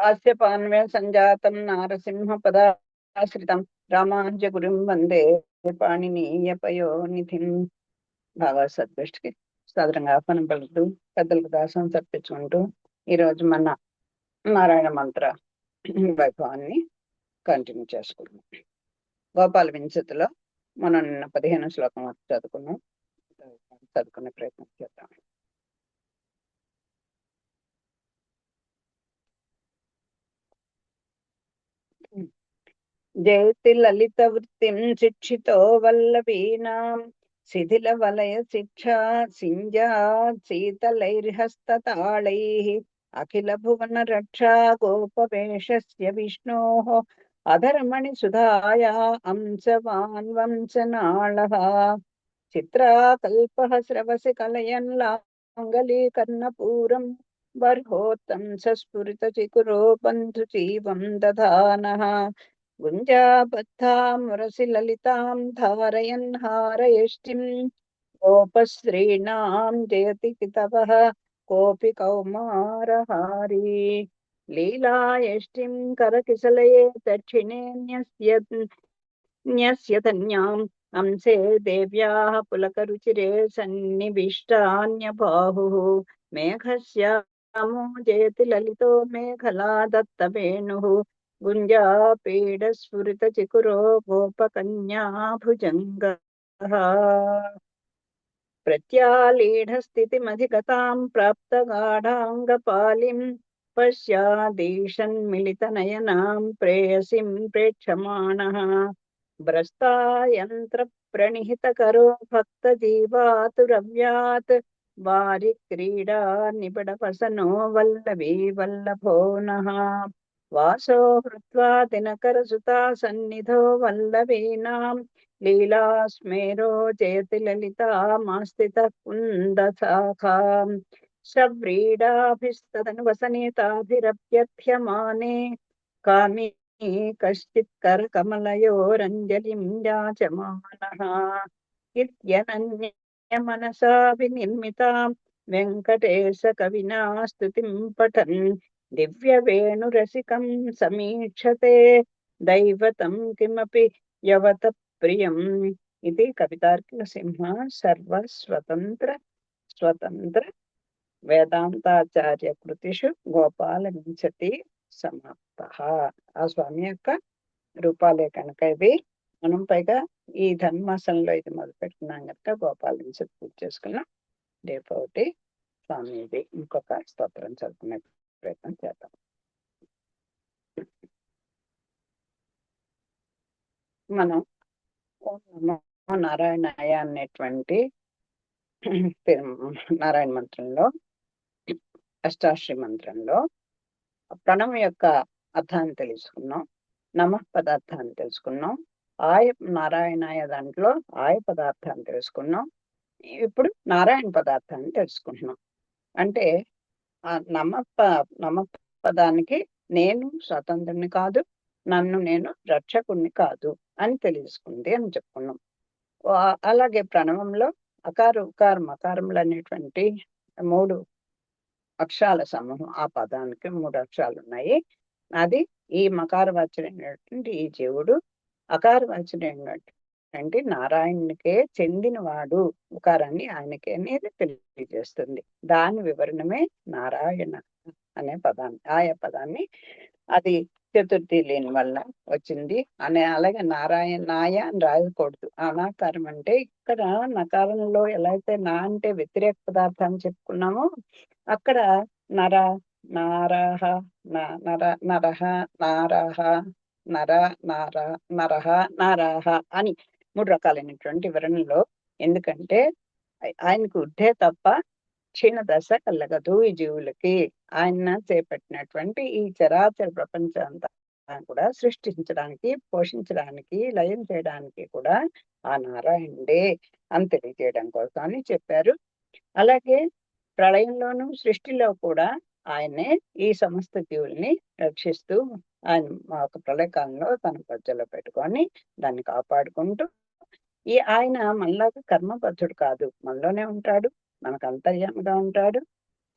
అస్య పాన్వే సంజాతం నారసింహ పదాశ్రితం రామానుజ గురుం వందే పాణినీయ పయోనిధిం. భాగవత సద్గోష్ఠికి సాదరంగా ఆహ్వానం పలుకుతూ పెద్దలకు దాసం తర్పించుకుంటూ ఈరోజు మన నారాయణ మంత్ర వైభవాన్ని కంటిన్యూ చేసుకున్నాం. గోపాల వింశతిలో మనం నిన్న 15 శ్లోకం వరకు చదువుకున్నాం. చదువుకునే ప్రయత్నం చేద్దాం. జయతి లలిత వృత్తిం శిక్షితో వల్లభీనాం శిథిల వలయ శిక్షా సింజా శీతలైర్హస్తతాళైః అఖిల భువన రక్షా గోపవేషస్య విష్ణోః అధర్మణి సుధాయా అంశవాన్ వంశనాళః చిత్రాకల్పః స్రవసి కలయన్ లాంగలీకర్ణపూరం బర్హోత్తం సస్ఫురిత చికురో బంధు జీవం దధానః గుంజాబద్ధాం మురసి లలితాం ధారయన్ హారయష్టిం గోపశ్రీణాం జయతి కితవః కోపి కౌమారహారీ లీలాయష్టిం కరకిసలయే దక్షిణే న్యస్యతన్యాం అంశే దేవ్యాః పులకరుచిరే సన్నివిష్టాన్యబాహుః మేఘశ్యామో జయతి లలితో మేఖలా దత్తవేణుః గుంజాపీడస్ఫురిత చికురో గోపకన్యా భుజంగః ప్రత్యాలీఢస్థితిమధిగతాం ప్రాప్తగాఢాంగపాలిం పశ్యాదీషన్మిళితనయనాం ప్రేయసిం ప్రేక్షమాణః భ్రస్తాయంత్రప్రణిహితకరో భక్తజీవాతురవ్యాత్ వారి క్రీడా నిబిడవసనో వల్లభీ వల్లభో నః వాసో హృత్వా దినకరసుతా సన్నిధో వల్లభీనాం లీలాస్మేరో జయతి లలితామాస్థితః కుందశాఖాం సవ్రీడాభిస్తదనువసనేతాభిరప్యర్థ్యమానే కామి కశ్చిత్ కరకమలయోరంజలిం యాచమానః ఇత్యనన్యమనసా వినిర్మితాం వెంకటేశ కవినా స్తుతిం పఠన్ దివ్యవేణురసికం సమీక్షతే దైవతం కిమపి యవత ప్రియం. ఇది కవితార్కిక సింహ సర్వస్వతంత్ర స్వతంత్ర వేదాంతాచార్య కృతిషు గోపాల వింశతి సమాప్తః. ఆ స్వామి యొక్క రూపాలే కనుక ఇవి. మనం పైగా ఈ ధనుమాసంలో ఇది మొదలు పెట్టుకున్నాం కనుక గోపాల వింశతి పూజ చేసుకున్నాం. రేపు ఒకటి స్వామిది ఇంకొక స్తోత్రం చదువుకునే ప్రయత్నం చేద్దాం. మనం ఓం నమో నారాయణాయ అనేటువంటి నారాయణ మంత్రంలో అష్టాక్షరి మంత్రంలో ప్రణవం యొక్క అర్థాన్ని తెలుసుకున్నాం. నమః పదార్థాన్ని తెలుసుకున్నాం. ఆయ నారాయణాయ దాంట్లో ఆయ పదార్థాన్ని తెలుసుకున్నాం. ఇప్పుడు నారాయణ పదార్థాన్ని తెలుసుకుంటున్నాం. అంటే ఆ నమ పదానికి నేను స్వతంత్రుని కాదు, నన్ను నేను రక్షకుణ్ణి కాదు అని తెలుసుకుంది అని చెప్పుకున్నాం. అలాగే ప్రణవంలో అకార ఉకార మకారములు అనేటువంటి 3 అక్షరాల సమూహం. ఆ పదానికి 3 అక్షరాలు ఉన్నాయి. అది ఈ మకార వాచ్యుడైనటువంటి ఈ జీవుడు, అకార వాచ్యుడైనటువంటి నారాయణునికే చెందినవాడు. ఉకారాన్ని ఆయనకే అనేది తెలియజేస్తుంది. దాని వివరణమే నారాయణ అనే పదాన్ని, ఆయా పదాన్ని. అది చతుర్థి లేని వల్ల వచ్చింది అనే. అలాగే నారాయణ నాయ అని రాయకూడదు. అనాకారం అంటే ఇక్కడ నకారంలో ఎలా అయితే నా అంటే వ్యతిరేక పదార్థాన్ని చెప్పుకున్నామో అక్కడ నర నారహ నర నరహ నారహ నర నార నరహ నారహ అని 3 రకాలైనటువంటి వివరణలో. ఎందుకంటే ఆయనకు ఉద్ధే తప్ప క్షీణ దశ కలగదు ఈ జీవులకి. ఆయన చేపట్టినటువంటి ఈ చరాచర ప్రపంచం అంతా కూడా సృష్టించడానికి, పోషించడానికి, లయం చేయడానికి కూడా ఆ నారాయణుడే అని తెలియజేయడం కోసం అని చెప్పారు. అలాగే ప్రళయంలోనూ సృష్టిలో కూడా ఆయనే ఈ సమస్త జీవుల్ని రక్షిస్తూ ఆయన ఒక ప్రళయకాలంలో తన ప్రజల్లో పెట్టుకొని దాన్ని కాపాడుకుంటూ ఆయన మనలాగా కర్మబద్ధుడు కాదు. మనలోనే ఉంటాడు, మనకు అంతర్యామిగా ఉంటాడు.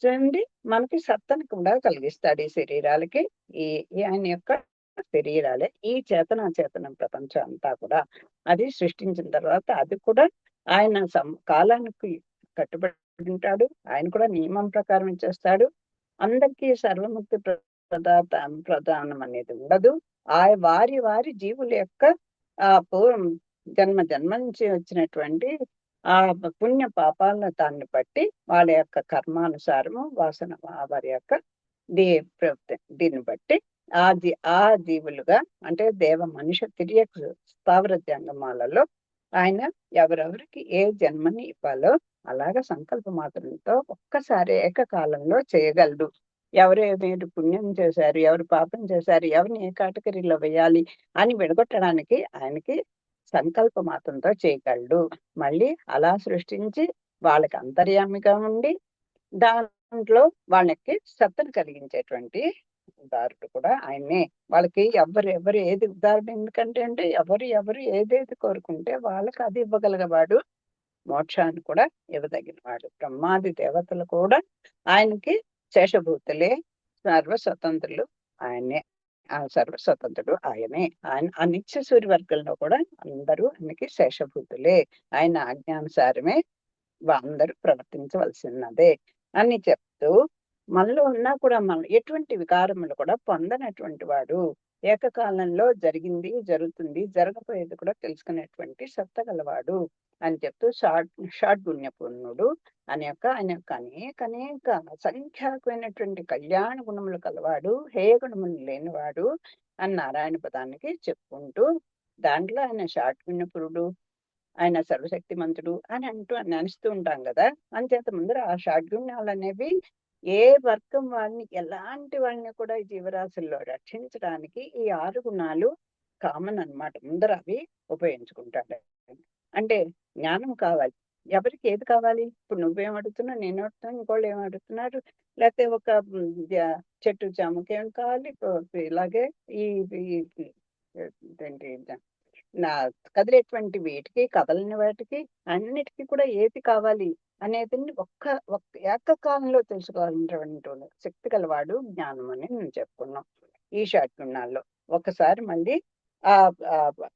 చూడండి, మనకి సత్తను కూడా కలిగిస్తాడు ఈ శరీరాలకి. ఈ ఈ ఆయన యొక్క శరీరాలే ఈ చేతన ప్రపంచం అంతా కూడా అది సృష్టించిన తర్వాత అది కూడా ఆయన కాలానికి కట్టుబడి ఉంటాడు. ఆయన కూడా నియమం ప్రకారం చేస్తాడు. అందరికీ సర్వముక్తి ప్రధానం అనేది ఉండదు. వారి వారి జీవుల యొక్క పూర్వం జన్మ నుంచి వచ్చినటువంటి ఆ పుణ్య పాపాలను దాన్ని బట్టి వాళ్ళ యొక్క కర్మానుసారము వాసన వారి యొక్క దీన్ని బట్టి ఆ జీవులుగా అంటే దేవ మనుష్య తిరియక స్థావర జంగమాలలో ఆయన ఎవరెవరికి ఏ జన్మని ఇవ్వాలో అలాగ సంకల్ప మాత్రంతో ఒక్కసారి ఏకకాలంలో చేయగలడు. ఎవరు మీరు పుణ్యం చేశారు, ఎవరు పాపం చేశారు, ఎవరిని ఏ కేటగిరీలో వేయాలి అని విడగొట్టడానికి ఆయనకి సంకల్ప మాత్రంతో చేయగలడు. మళ్ళీ అలా సృష్టించి వాళ్ళకి అంతర్యామిగా ఉండి దాంట్లో వాళ్ళకి సత్తను కలిగించేటువంటి ఉదారుడు కూడా ఆయనే. వాళ్ళకి ఎవరు ఏది ఉదాహరణ ఎందుకంటే అంటే ఎవరు ఏదేది కోరుకుంటే వాళ్ళకి అది ఇవ్వగలిగేవాడు. మోక్షాన్ని కూడా ఇవ్వదగినవాడు. బ్రహ్మాది దేవతలు కూడా ఆయనకి శేషభూతులే. సర్వస్వతంత్రులు ఆయనే. సర్వస్వతంత్రుడు ఆయనే. ఆయన ఆ నిత్య సూర్యవర్గంలో కూడా అందరూ ఆయనకి శేషభూతులే. ఆయన ఆజ్ఞానుసారమే అందరూ ప్రవర్తించవలసినదే అని చెప్తూ మనలో ఉన్నా కూడా మనం ఎటువంటి వికారములు కూడా పొందనటువంటి వాడు, ఏకకాలంలో జరిగింది జరుగుతుంది జరగబోయేది కూడా తెలుసుకునేటువంటి సత్త గలవాడు అని చెప్తూ షాడ్గుణ్యపూర్ణుడు అని ఆయన యొక్క అనేక అసంఖ్యాకమైనటువంటి కళ్యాణ గుణములు కలవాడు, హేయ గుణములు లేనివాడు అని నారాయణ పదానికి చెప్పుకుంటూ దాంట్లో ఆయన షాడ్గుణ్యపురుడు, ఆయన సర్వశక్తిమంతుడు అని అనిస్తూ ఉంటాం కదా. అంచేత ముందర ఆ షాడ్గుణ్యాలు అనేవి ఏ వర్గం వాళ్ళని ఎలాంటి వాళ్ళని కూడా ఈ జీవరాశుల్లో రక్షించడానికి ఈ 6 గుణాలు కామన్ అన్నమాట. ముందర అవి ఉపయోగించుకుంటాడు. అంటే జ్ఞానం కావాలి. ఎవరికి ఏది కావాలి? ఇప్పుడు నువ్వేం అడుగుతున్నావు, నేను అడుగుతున్నాను, ఇంకోళ్ళు ఏం అడుగుతున్నారు, లేకపోతే ఒక చెట్టు చామకి ఏం కావాలి, ఇలాగే ఈ ఏంటి కదిలేటువంటి వీటికి కదలని వాటికి అన్నిటికీ కూడా ఏది కావాలి అనేది ఒక్క ఏకకాలంలో తెలుసుకోవాలన్నటువంటి శక్తి గలవాడు జ్ఞానం అని నేను చెప్పుకున్నాం ఈ షాట్గుణాల్లో. ఒకసారి మళ్ళీ ఆ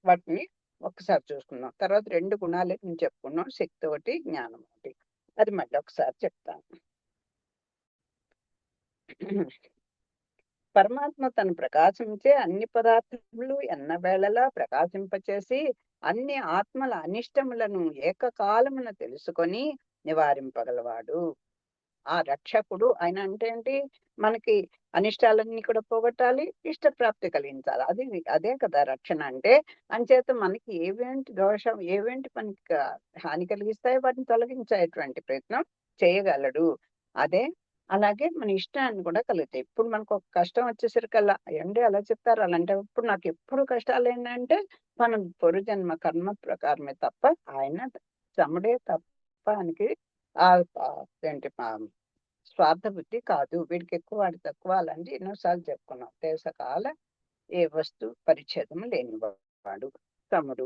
వాటిని ఒక్కసారి చూసుకున్నాం. తర్వాత 2 గుణాలు నేను చెప్పుకున్నాం, శక్తి ఒకటి జ్ఞానం ఒకటి. అది మళ్ళీ ఒకసారి చెప్తాను. పరమాత్మ తను ప్రకాశించే అన్ని పదార్థములు ఎన్నవేళలా ప్రకాశింపచేసి అన్ని ఆత్మల అనిష్టములను ఏకకాలమున తెలుసుకొని నివారింపగలవాడు. ఆ రక్షకుడు ఆయన అంటే ఏంటి? మనకి అనిష్టాలన్నీ కూడా పోగొట్టాలి, ఇష్టప్రాప్తి కలిగించాలి. అదే కదా రక్షణ అంటే. అంచేత మనకి ఏవేంటి దోషం, ఏవేంటి మనకి హాని కలిగిస్తాయో వాటిని తొలగించేటువంటి ప్రయత్నం చేయగలడు. అదే అలాగే మన ఇష్టాన్ని కూడా కలుగుతాయి. ఇప్పుడు మనకు ఒక కష్టం వచ్చేసరికల్లా ఏంటి అలా చెప్తారు, అలాంటే ఇప్పుడు నాకు ఎప్పుడు కష్టాలు ఏంటంటే మనం పూర్వజన్మ కర్మ ప్రకారమే తప్ప ఆయన తమ్ముడే తప్ప ఆయనకి ఏంటి స్వార్థ బుద్ధి కాదు. వీడికి ఎక్కువ వాడి తక్కువ అలాంటి ఎన్నోసార్లు చెప్పుకున్నాం. దేశకాల ఏ వస్తు పరిచ్ఛేదం లేనివాడు తమ్ముడు.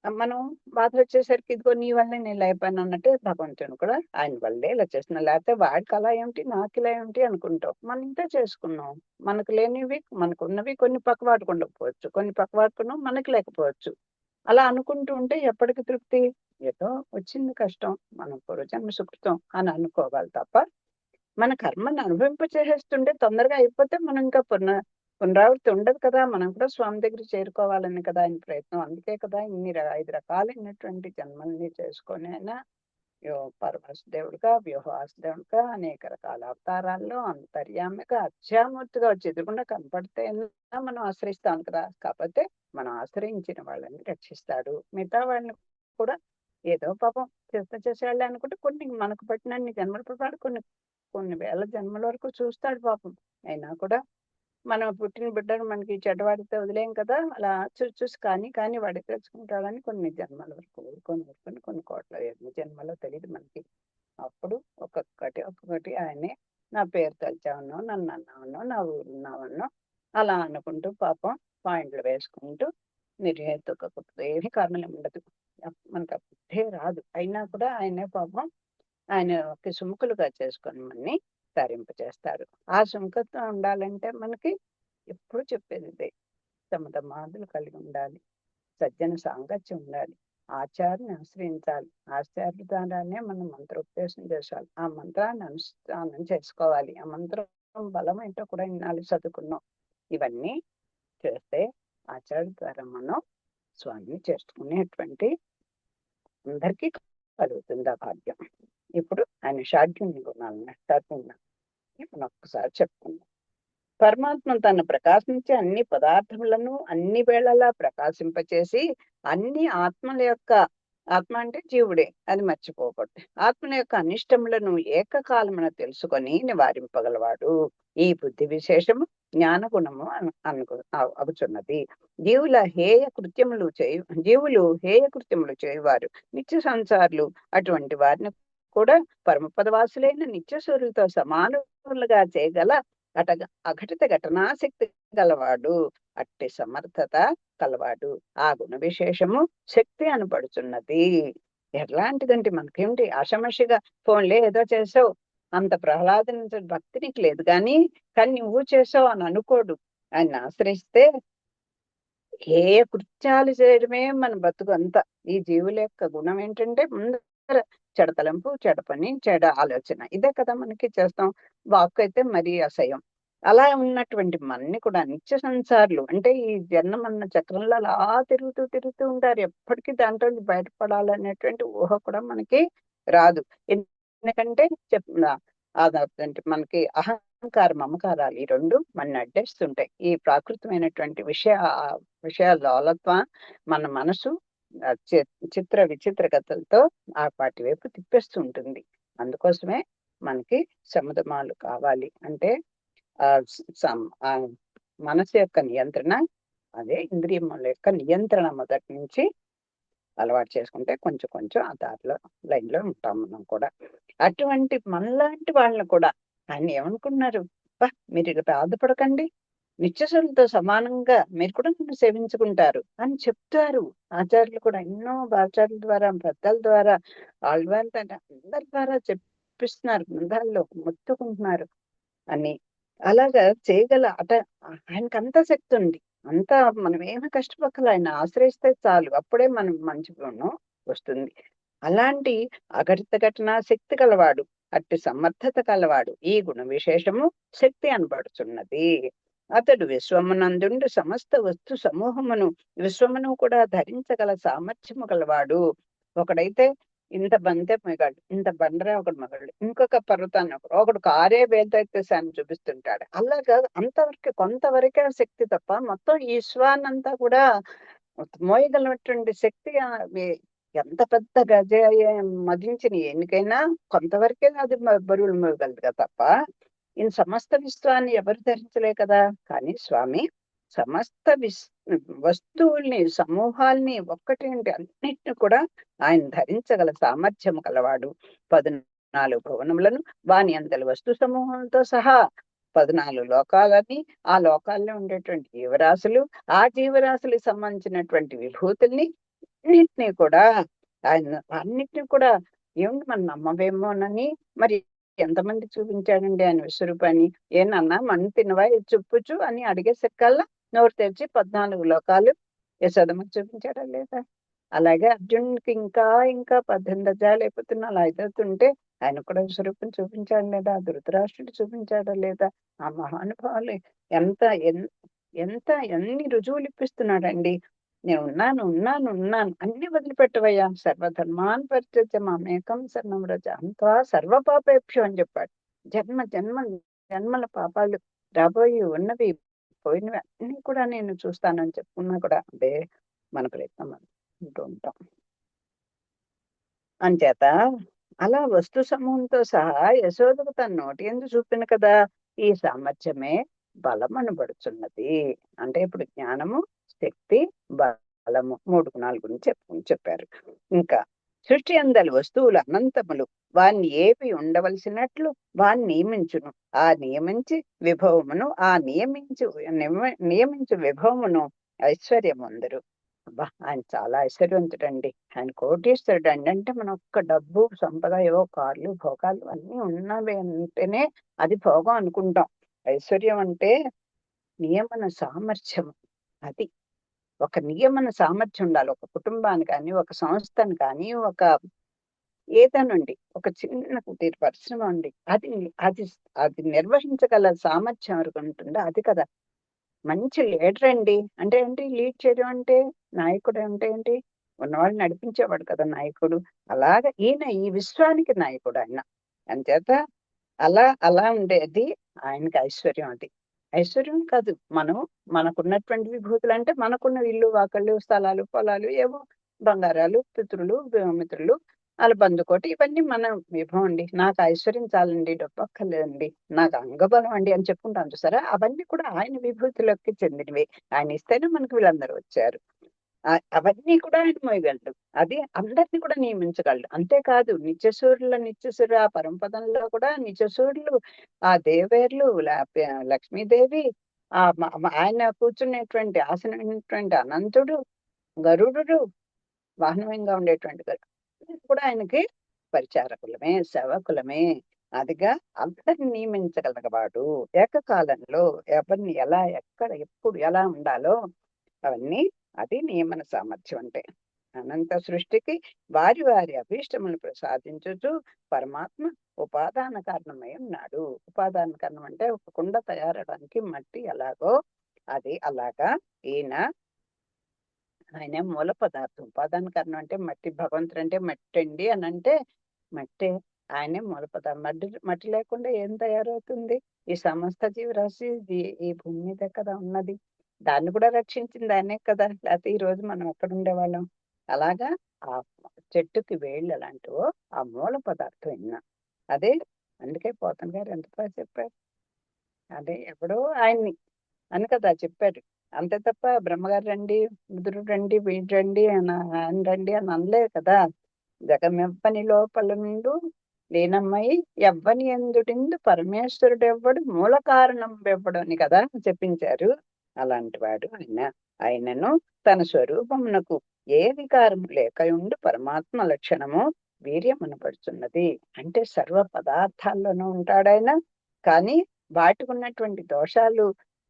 మనం బాధ వచ్చేసరికి ఇదిగో నీ వల్లే నేను లేపాను అన్నట్టు భగవంతుని కూడా ఆయన వల్లే ఇలా చేస్తున్నా. లేకపోతే వాడికి అలా ఏమిటి, నాకు ఇలా ఏమిటి అనుకుంటాం. మనం ఇంత చేసుకున్నాం. మనకు లేనివి మనకున్నవి కొన్ని పక్కవాటుకు ఉండకపోవచ్చు, కొన్ని పక్కవాటుకున్నాం మనకి లేకపోవచ్చు. అలా అనుకుంటూ ఉంటే ఎప్పటికి తృప్తి? ఏదో వచ్చింది కష్టం, మనం పూర్వజన్మ సుకృతం అని అనుకోవాలి తప్ప మన కర్మను అనుభవింపచేసేస్తుంటే తొందరగా అయిపోతే మనం ఇంకా పునరావృతి ఉండదు కదా. మనం కూడా స్వామి దగ్గర చేరుకోవాలని కదా ఆయన ప్రయత్నం. అందుకే కదా ఇన్ని 5 రకాలైనటువంటి జన్మల్ని చేసుకొని అయినా పరమేశ్వరుడుగా, వ్యూహవాసుదేవుడుగా అనేక రకాల అవతారాల్లో అంతర్యామిగా అత్యామూర్తిగా వచ్చి ఎదురుకుండా కనపడితే మనం ఆశ్రయిస్తాం కదా. కాకపోతే మనం ఆశ్రయించిన వాళ్ళని రక్షిస్తాడు. మిగతా వాళ్ళని కూడా ఏదో పాపం చేసేవాళ్ళే అనుకుంటే కొన్ని మనకు పట్టినన్ని జన్మల పాటు కొన్ని వేల జన్మల వరకు చూస్తాడు పాపం. అయినా కూడా మనం పుట్టిన బిడ్డను మనకి చెడ్డవాడితే వదిలేం కదా. అలా చూసి కానీ వాడికి తెలుసుకుంటాడని కొన్ని జన్మల వరకు ఊరుకొని కొన్ని కోట్ల ఎన్ని జన్మలో తెలియదు మనకి. అప్పుడు ఒక్కొక్కటి ఆయనే నా పేరు తలిచావన్నో, నన్ను అన్నావన్నో, నా ఊరు ఉన్నావన్నో అలా అనుకుంటూ పాపం పాయింట్లు వేసుకుంటూ నిర్హేతుక ఏమి కారణం ఉండదు. మనకు ఆ బుద్ధే రాదు. అయినా కూడా ఆయనే పాపం ఆయనకి సుముఖులుగా చేసుకొని మనని తరింపచేస్తారు. ఆ సుముఖత్వం ఉండాలంటే మనకి ఎప్పుడు చెప్పేది ఇదే, సమధమాదులు కలిగి ఉండాలి, సజ్జన సాంగత్యం ఉండాలి, ఆచార్యని ఆశ్రయించాలి, ఆచార్య ద్వారానే మనం మంత్రోపదేశం చేసాలి, ఆ మంత్రాన్ని అనుష్ఠానం చేసుకోవాలి, ఆ మంత్రం బలం ఏంటో కూడా ఇన్నాళ్ళు చదువుకున్నాం. ఇవన్నీ చేస్తే ఆచార్య ద్వారా మనం స్వామిని చేసుకునేటువంటి అందరికీ కలుగుతుంది ఆ భాగ్యం. ఇప్పుడు ఆయన షాఢ్యుని గుణాలను మనం ఒక్కసారి చెప్పుకుందాం. పరమాత్మ తన ప్రకాశించే అన్ని పదార్థములను అన్ని వేళలా ప్రకాశింపచేసి అన్ని ఆత్మల యొక్క, ఆత్మ అంటే జీవుడే, అది మర్చిపోకూడదు, ఆత్మల యొక్క అనిష్టములను ఏకకాలమున తెలుసుకొని నివారింపగలవాడు. ఈ బుద్ధి విశేషము జ్ఞాన గుణము అగుచున్నది. జీవులు హేయ కృత్యములు చేయువారు నిత్య సంసారులు అటువంటి వారిని కూడా పరమపదవాసులైన నిత్య సూర్యులతో సమానులుగా చేయగల అఘటిత ఘటనాశక్తి గలవాడు, అట్టి సమర్థత కలవాడు. ఆ గుణ విశేషము శక్తి అనబడుచున్నది. ఎట్లాంటిదంటే మనకేమిటి ఆషమషిగా ఫోన్లే ఏదో చేసావు, అంత ప్రహ్లాదన భక్తి నీకు లేదు కానీ నువ్వు చేసావు అని అనుకోడు. ఆయన ఆశ్రయిస్తే ఏ కృత్యాలు చేయడమే మన బతుకు అంతా. ఈ జీవుల యొక్క గుణం ఏంటంటే ముందర చెడతలంపు, చెడ పని, చెడ ఆలోచన, ఇదే కదా మనకి చేస్తాం. వాక్ అయితే మరీ అసహ్యం. అలా ఉన్నటువంటి మనని కూడా నిత్య సంసారులు అంటే ఈ జన్మన్న చక్రంలో అలా తిరుగుతూ ఉంటారు. ఎప్పటికీ దాంట్లో బయటపడాలనేటువంటి ఊహ కూడా మనకి రాదు. ఎందుకంటే అదంటే మనకి అహంకారం, మమకారాలు ఈ రెండు మన అడ్డేస్తుంటాయి. ఈ ప్రాకృతమైనటువంటి విషయాల లోలత్వ మన మనసు చిత్ర విచిత్ర కథలతో ఆ వాటి వైపు తిప్పేస్తూ ఉంటుంది. అందుకోసమే మనకి శమధమాలు కావాలి అంటే ఆ మనసు యొక్క నియంత్రణ, అదే ఇంద్రియముల యొక్క నియంత్రణ మొదటి నుంచి అలవాటు చేసుకుంటే కొంచెం కొంచెం ఆ దారిలో లైన్లో ఉంటాం మనం కూడా. అటువంటి మనలాంటి వాళ్ళని కూడా ఆయన ఏమనుకున్నారు, మీరు ఇక బాధపడకండి, నిత్యసులతో సమానంగా మీరు కూడా నన్ను సేవించుకుంటారు అని చెప్తారు. ఆచార్యులు కూడా ఎన్నో ఆచార్యుల ద్వారా, పెద్దల ద్వారా, ఆళ్వాళ్ళ అందరి ద్వారా చెప్పిస్తున్నారు, గ్రంథాల్లో మొత్తుకుంటున్నారు అని. అలాగా చేయగల ఆయనకు అంత శక్తి ఉంది. అంతా మనం ఏమి కష్టపక్కల ఆయన ఆశ్రయిస్తే చాలు, అప్పుడే మనం మంచి గుణం వస్తుంది. అలాంటి అఘటిత ఘటనా శక్తి కలవాడు, అట్టి సమర్థత కలవాడు. ఈ గుణ విశేషము శక్తి అనబడుచున్నది. అతడు విశ్వమునందుండి సమస్త వస్తు సమూహమును విశ్వమును కూడా ధరించగల సామర్థ్యము గలవాడు. ఒకడైతే ఇంత బంతే మగాడు, ఇంత బండరే ఒకడు మగాడు, ఇంకొక పర్వతాన్ని ఒకడు కారే వేదైతేసాన్ని చూపిస్తుంటాడు. అలాగా అంతవరకు కొంతవరకే శక్తి తప్ప మొత్తం ఈశ్వానంతా కూడా మోయగలటువంటి శక్తి ఎంత పెద్ద గజ మదించిన ఎన్నికైనా కొంతవరకే అది బరువులు మోయగలదుగా తప్ప ఈ సమస్త విశ్వాన్ని ఎవరు ధరించలే కదా. కానీ స్వామి సమస్త వస్తువుల్ని, సమూహాల్ని, ఒక్కటేంటి అన్నిటిని కూడా ఆయన ధరించగల సామర్థ్యం కలవాడు. 14 భువనములను వాని అందరి వస్తు సమూహంతో సహా 14 లోకాలని, ఆ లోకాల్లో ఉండేటువంటి జీవరాశులు, ఆ జీవరాశులకు సంబంధించినటువంటి విభూతుల్ని అన్నిటినీ కూడా ఆయన అన్నిటినీ కూడా ఏమిటి మనం నమ్మవేమోనని మరి ఎంతమంది చూపించాడండి ఆయన విశ్వరూపాన్ని. ఏనన్నా మన తినవా చూపుచు అని అడిగేసరికల్లా నోరు తెరిచి 14 లోకాలు యశోదమ్మకి చూపించాడా లేదా? అలాగే అర్జునుడికి ఇంకా ఇంకా 18 అధ్యాయాలు అయిపోతున్నా అలా అయిపోతుంటే ఆయన కూడా విశ్వరూపం చూపించాడు లేదా? ధృతరాష్ట్రుడు చూపించాడా లేదా? ఆ మహానుభావులు ఎంత ఎంత ఎన్ని రుజువులు ఇప్పిస్తున్నాడండి. నేను ఉన్నాను అన్ని వదిలిపెట్టవయ్యా, సర్వధర్మాన్ పరిత్యజ్య మామేకం శరణం వ్రజ అంతా సర్వపాపేభ్యో అని చెప్పాడు. జన్మల పాపాలు రాబోయి ఉన్నవి పోయినవి అన్ని కూడా నేను చూస్తానని చెప్పుకున్నా కూడా అదే మన ప్రయత్నం అంటూ ఉంటాం. అంచేత అలా వస్తు సమూహంతో సహా యశోదకు తన నోటి ఎందు చూపిన కదా ఈ సామర్థ్యమే బలం అనబడుచున్నది. అంటే ఇప్పుడు జ్ఞానము, శక్తి, బలము 3 గుణాల గురించి చెప్పారు. ఇంకా సృష్టి అందలి వస్తువులు అనంతములు, వాన్ని ఏవి ఉండవలసినట్లు వాన్ని నియమించును. ఆ నియమించి విభవమును నియమించు విభవమును ఐశ్వర్యముందరు. అబ్బా! ఆయన చాలా ఐశ్వర్యవంతుడండి. ఆయన కోటీశ్వరుడండి. అంటే మనం ఒక్క డబ్బు, సంపద ఏవో కార్లు, భోగాలు అన్నీ ఉన్నవి అంటేనే అది భోగం అనుకుంటాం. ఐశ్వర్యం అంటే నియమన సామర్థ్యం. అది. ఒక నియమన సామర్థ్యం ఉండాలి. ఒక కుటుంబాన్ని కానీ, ఒక సంస్థను కానీ, ఒక ఏదోనండి. ఒక చిన్న కుటీర పరిశ్రమ అండి. అది అది నిర్వహించగల సామర్థ్యం ఎవరికుంటుందో అది కదా! మంచి లీడర్ అండి. అంటే ఏంటి లీడ్ చేయడం అంటే, నాయకుడు అంటే ఏంటి? ఉన్నవాళ్ళని నడిపించేవాడు కదా నాయకుడు. అలాగా ఈయన ఈ విశ్వానికి నాయకుడాయన. అంచేత అలా ఉండేది ఆయనకి ఐశ్వర్యం అది. ఐశ్వర్యం కాదు. మనం మనకున్నటువంటి విభూతులంటే మనకున్న ఇల్లు, వాకిళ్ళు, స్థలాలు, పొలాలు ఏవో బంగారాలు, పితృలు, మిత్రులు, ఆళ్ళ బందుకోటి ఇవన్నీ మన విభవం అండి. నాకు ఐశ్వర్యం చాలండి, డబ్బక్కర్లేదండి, నాకు అంగబలం అండి అని చెప్పుకుంటాం చూసారా? అవన్నీ కూడా ఆయన విభూతిలోకి చెందినవే. ఆయన ఇస్తేనే మనకు వీళ్ళందరూ వచ్చారు. అవన్నీ కూడా ఆయన మోయగలడు. అది అందరిని కూడా నియమించగలడు. అంతేకాదు నిత్యసూరుల ఆ పరమపదంలో కూడా నిత్యసూరులు, ఆ దేవేరులు, లక్ష్మీదేవి, ఆయన కూర్చునేటువంటి ఆసనమైనటువంటి అనంతుడు, గరుడుడు, వాహనంగా ఉండేటువంటి గరుడు కూడా ఆయనకి పరిచారకులమే, సేవకులమే. అదిగా అందరిని నియమించగలగవాడు. ఏకకాలంలో ఎవరిని ఎలా, ఎక్కడ, ఎప్పుడు ఎలా ఉండాలో అవన్నీ అది నియమన సామర్థ్యం అంటే. అనంత సృష్టికి వారి వారి అభీష్టములను ప్రసాదించుచు పరమాత్మ ఉపాదాన కారణమై ఉన్నాడు. ఉపాదాన కారణం అంటే ఒక కుండ తయారవడానికి మట్టి ఎలాగో అది అలాగా ఈయన ఆయనే మూల పదార్థం. ఉపాదాన కారణం అంటే మట్టి, భగవంతుడు అంటే మట్టి అండి అని అంటే మట్టే. ఆయనే మూల పదార్థం. మట్టి లేకుండా ఏం తయారవుతుంది? ఈ సమస్త జీవరాశి ఈ భూమి మీదే కదా ఉన్నది. దాన్ని కూడా రక్షించింది ఆయనే కదా! లేకపోతే ఈ రోజు మనం ఎక్కడ ఉండేవాళ్ళం? అలాగా ఆ చెట్టుకి వేళ్ళు ఎలాంటివో ఆ మూల పదార్థం ఈయన. అదే అందుకే పోతన గారు ఎంత బాగా చెప్పారు. అదే ఎప్పుడో ఆయన్ని అని కదా చెప్పారు. అంతే తప్ప బ్రహ్మగారు రండి, ముదురు రండి, వీడు రండి ఆయన రండి అని అనలేదు కదా! జగమెవ్వని లోపల నుండు లీనమై ఎవ్వని ఎందుడిందు పరమేశ్వరుడెవ్వడు మూల కారణం వెవ్వడు అని కదా చెప్పించారు. అలాంటి వాడు ఆయన. ఆయనను తన స్వరూపమునకు ఏ వికారము లేకయుండు పరమాత్మ లక్షణము వీర్యమనపడుచున్నది. అంటే సర్వ పదార్థాల్లోనూ ఉంటాడాయన. కానీ వాటికి ఉన్నటువంటి దోషాలు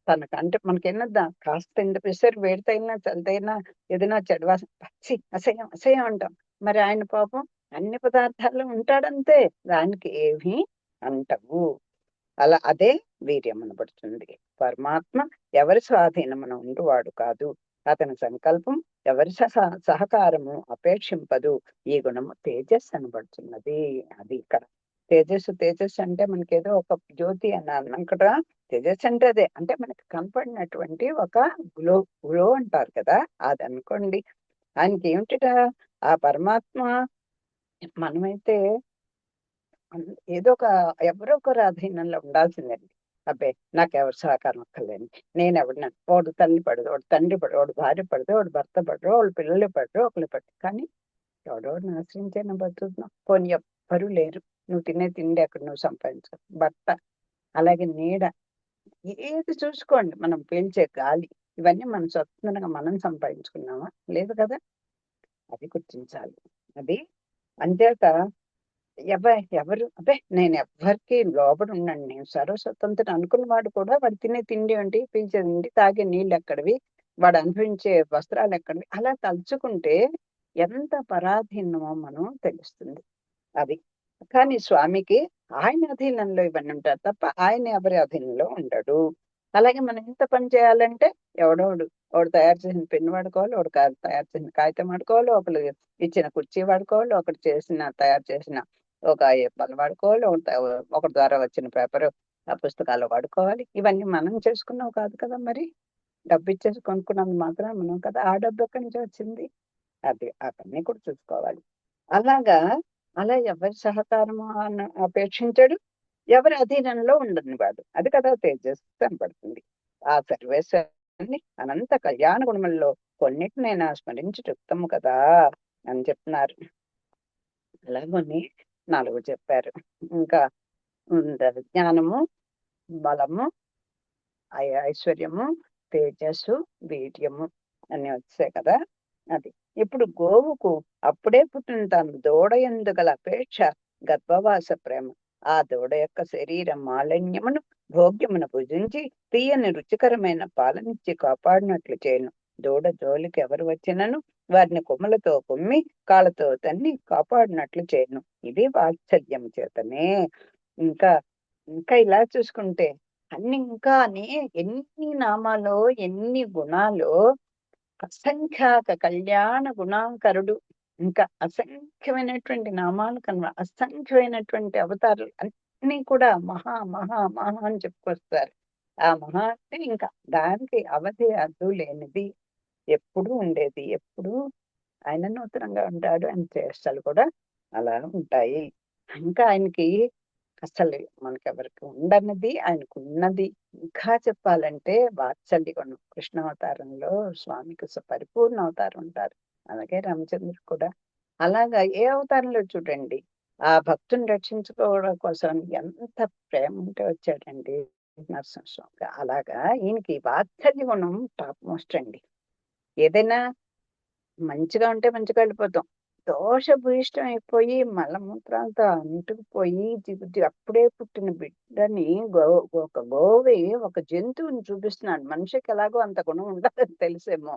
తనకంటే మనకేనద్దా కాస్త ఇంత పిసరు వేడి తగిలినా, చలి తగిలినా, ఏదైనా చెడు వాసన ఛీ! అసహ్యం, అసహ్యం అంటాం. మరి ఆయన పాపం అన్ని పదార్థాల్లో ఉంటాడంతే. దానికి ఏమీ అంటవు. అదే వీర్యం అనబడుతుంది. పరమాత్మ ఎవరి స్వాధీనమున ఉండువాడు కాదు. అతని సంకల్పం ఎవరి సహకారము అపేక్షింపదు. ఈ గుణము తేజస్సు అనబడుతున్నది. అది ఇక్కడ తేజస్సు అంటే మనకేదో ఒక జ్యోతి అని అన్నాం కదా. తేజస్సు అంటే అదే. అంటే మనకి కనపడినటువంటి ఒక గ్లో గ్లో అంటారు కదా, అది అనుకోండి. ఆయనకి ఏమిటిట ఆ పరమాత్మ. మనమైతే ఏదో ఒక ఎవరో ఒకరు అధీనంలో ఉండాల్సిందండి. అబ్బే నాకెవరి సహకారం అక్కర్లేదు, నేను ఎవరిని వాడు తల్లి పడదు, వాడు తండ్రి పడదు, వాడు భార్య పడదు, వాడు భర్త పడరు, వాళ్ళు పిల్లలు పడరు, ఒకళ్ళు పడరు. కానీ ఎవడెవడిని ఆశ్రయించైనా బతుకుతున్నాం. పోనీ ఎవ్వరూ లేరు. నువ్వు తినే తిండి అక్కడ నువ్వు సంపాదించు, బట్ట, అలాగే నీడ, ఏది చూసుకోండి, మనం పీల్చే గాలి, ఇవన్నీ మనం స్వతంత్రంగా మనం సంపాదించుకున్నామా? లేదు కదా. అది గుర్తించాలి. అది అంచేత ఎవరు అబ్బే నేను ఎవ్వరికి లోబడి ఉన్నాను, నేను సర్వస్వతంత్రుడు అనుకున్నవాడు కూడా వాడు తినే తిండి ఏంటి, పీల్చే తిండి, తాగే నీళ్ళు ఎక్కడివి, వాడు అనుభవించే వస్త్రాలు ఎక్కడివి, అలా తలుచుకుంటే ఎంత పరాధీనమో మనం తెలుస్తుంది. అది. కానీ స్వామికి ఆయన అధీనంలో ఇవన్నీ ఉంటారు తప్ప ఆయన ఎవరి అధీనంలో ఉండడు. అలాగే మనం ఎంత పని చేయాలంటే ఒకడు తయారు చేసిన పెన్ను వాడుకోవాలి, ఒకడు తయారు చేసిన కాగితం వాడుకోవాలి, ఒకరు ఇచ్చిన కుర్చీ వాడుకోవాలి, ఒకటి తయారు చేసిన ఒక బల్ల వాడుకోవాలి, ఒకటి ద్వారా వచ్చిన పేపర్ పుస్తకాలు వాడుకోవాలి. ఇవన్నీ మనం చేసుకున్నావు కాదు కదా. మరి డబ్బు ఇచ్చేసి కొనుక్కున్నందు మాత్రం మనం కదా. ఆ డబ్బు ఎక్కడి నుంచి వచ్చింది? అది అవన్నీ కూడా చూసుకోవాలి. అలాగా అలా ఎవరి సహకారము అపేక్షించడు, ఎవరి అధీనంలో ఉండని వాడు. అది కదా తేజస్సు కనపడుతుంది. ఆ సర్వేశ్వరుని అనంత కళ్యాణ గుణములలో కొన్నిటినైనా స్మరించి చెప్తాము కదా అని చెప్తున్నారు. అలాగని 4 చెప్పారు. ఇంకా జ్ఞానము, బలము, ఐశ్వర్యము, తేజస్సు, వీర్యము అన్ని వచ్చాయి కదా. అది. ఇప్పుడు గోవుకు అప్పుడే పుట్టిన తన దూడ యందు గల అపేక్ష గర్భవాస ప్రేమ. ఆ దూడ యొక్క శరీరం మాలిన్యమును భోగ్యమును భుజించి తీయని రుచికరమైన పాలనిచ్చి కాపాడినట్లు చేయను. దూడ జోలికి ఎవరు వచ్చినను వారిని కొమ్ములతో కొమ్మి కాళ్ళతో తన్ని కాపాడినట్లు చేయను. ఇది వాత్సల్యం చేతనే. ఇంకా ఇంకా ఇలా చూసుకుంటే ఇంకా ఎన్ని నామాలో ఎన్ని గుణాలు, అసంఖ్యాక కళ్యాణ గుణాకరుడు. ఇంకా అసంఖ్యమైనటువంటి నామాలు అసంఖ్యమైనటువంటి అవతారాలు అన్ని కూడా మహా మహా మహా అని చెప్పుకొస్తారు. ఆ మహా అంటే ఇంకా దానికి అవధి అడ్డు లేనిది, ఎప్పుడు ఉండేది, ఎప్పుడు ఆయన నూతనంగా ఉంటాడు. ఆయన చేష్టలు కూడా అలా ఉంటాయి. ఇంకా ఆయనకి అసలు మనకెవరికి ఉండనిది ఆయనకు ఉన్నది. ఇంకా చెప్పాలంటే వాత్సల్య గుణం. కృష్ణావతారంలో స్వామికి పరిపూర్ణ అవతారం ఉంటారు. అలాగే రామచంద్రుడు కూడా అలాగా ఏ అవతారంలో చూడండి, ఆ భక్తుని రక్షించుకోవడం కోసం ఎంత ప్రేమ ఉంటే వచ్చాడండి నరసింహస్వామి. అలాగా ఈయనకి వాత్సల్య గుణం టాప్ మోస్ట్ అండి. ఏదైనా మంచిగా ఉంటే మంచిగా వెళ్ళిపోతాం. దోషభూయిష్టం అయిపోయి మలమూత్రాలతో అంటుకుపోయి అప్పుడే పుట్టిన బిడ్డని ఒక గోవి ఒక జంతువుని చూపిస్తున్నాడు. మనిషికి ఎలాగో అంత గుణం ఉండదని తెలిసేమో.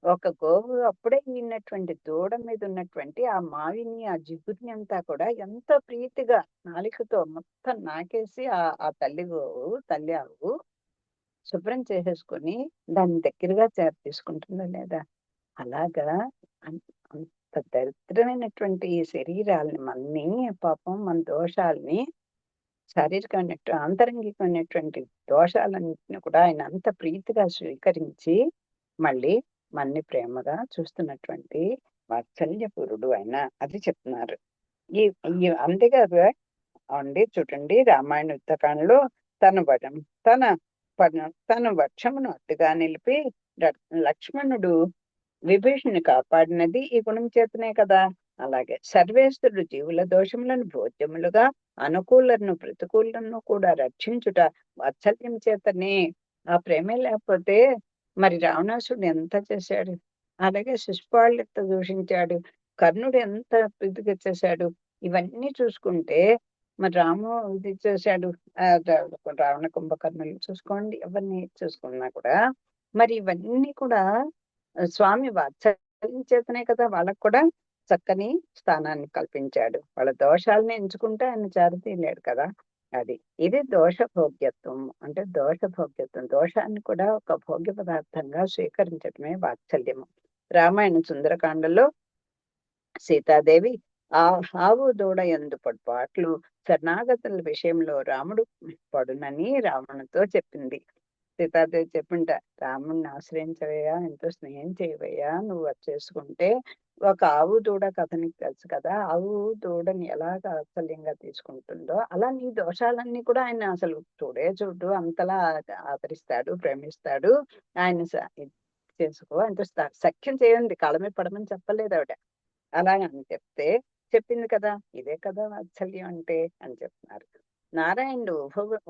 ఒక గోవు అప్పుడే ఈనటువంటి దూడ మీద ఉన్నటువంటి ఆ మావిని, ఆ జిగురిని అంతా కూడా ఎంతో ప్రీతిగా నాలికతో మొత్తం నాకేసి ఆ తల్లి ఆవు శుభ్రం చేసేసుకొని దాని దగ్గరగా తీసుకుంటుందా లేదా? అలాగా అంత దరిద్రమైనటువంటి ఈ శరీరాలని మన్ని పాపం మన దోషాలని, శారీరకమైనటువంటి ఆంతరంగికమైనటువంటి దోషాలన్నింటినీ కూడా ఆయన అంత ప్రీతిగా స్వీకరించి మళ్ళీ మన్ని ప్రేమగా చూస్తున్నటువంటి వాత్సల్యపురుడు ఆయన. అది చెప్తున్నారు. ఈ అంతేకాదు అండి, చూడండి రామాయణ యుద్ధకాండలో తన వరం తన తన వక్షమును అడ్డుగా నిలిపి లక్ష్మణుడు విభీషణుని కాపాడినది ఈ గుణం చేతనే కదా. అలాగే సర్వేశ్వరుడు జీవుల దోషములను భోజ్యములుగా అనుకూలను ప్రతికూలను కూడా రక్షించుట వాత్సల్యం చేతనే. ఆ ప్రేమే లేకపోతే మరి రావణాసుడు ఎంత చేశాడు, అలాగే శిశుపాలుడు ఎంత దూషించాడు, కర్ణుడు ఎంత ఇదిగా చేశాడు. ఇవన్నీ చూసుకుంటే మరి రాము ఇది చేశాడు. రావణ కుంభకర్ణులు చూసుకోండి, ఎవరిని చూసుకున్నా కూడా మరి ఇవన్నీ కూడా స్వామి వాత్సల్యం చేతనే కదా వాళ్ళకు కూడా చక్కని స్థానాన్ని కల్పించాడు. వాళ్ళ దోషాలని ఎంచుకుంటే ఆయన చారతీయలేడు కదా. అది ఇది దోష భోగ్యత్వం. అంటే దోషాన్ని కూడా ఒక భోగ్య పదార్థంగా స్వీకరించడమే వాత్సల్యము. రామాయణ సుందరకాండలో సీతాదేవి ఆ ఆవు దూడ ఎందు పొడ్పాట్లు శరణాగతుల విషయంలో రాముడు పడునని రావణుతో చెప్పింది. సీతాదేవి చెప్పింట, రాముడిని ఆశ్రయించవయ్యా, ఎంతో స్నేహం చేయవయ్యా, నువ్వు వచ్చేసుకుంటే ఒక ఆవు దూడ కథ నీకు తెలుసు కదా, ఆవు దూడని ఎలా వాత్సల్యంగా తీసుకుంటుందో అలా నీ దోషాలన్నీ కూడా ఆయన అసలు చూడు అంతలా ఆదరిస్తాడు, ప్రేమిస్తాడు. ఆయన చేసుకో అంటే సఖ్యం చేయండి, కళమే పడమని చెప్పలేదు ఆవిడ. అలాగని చెప్పింది కదా, ఇదే కదా వాత్సల్యం అంటే అని చెప్తున్నారు. నారాయణుడు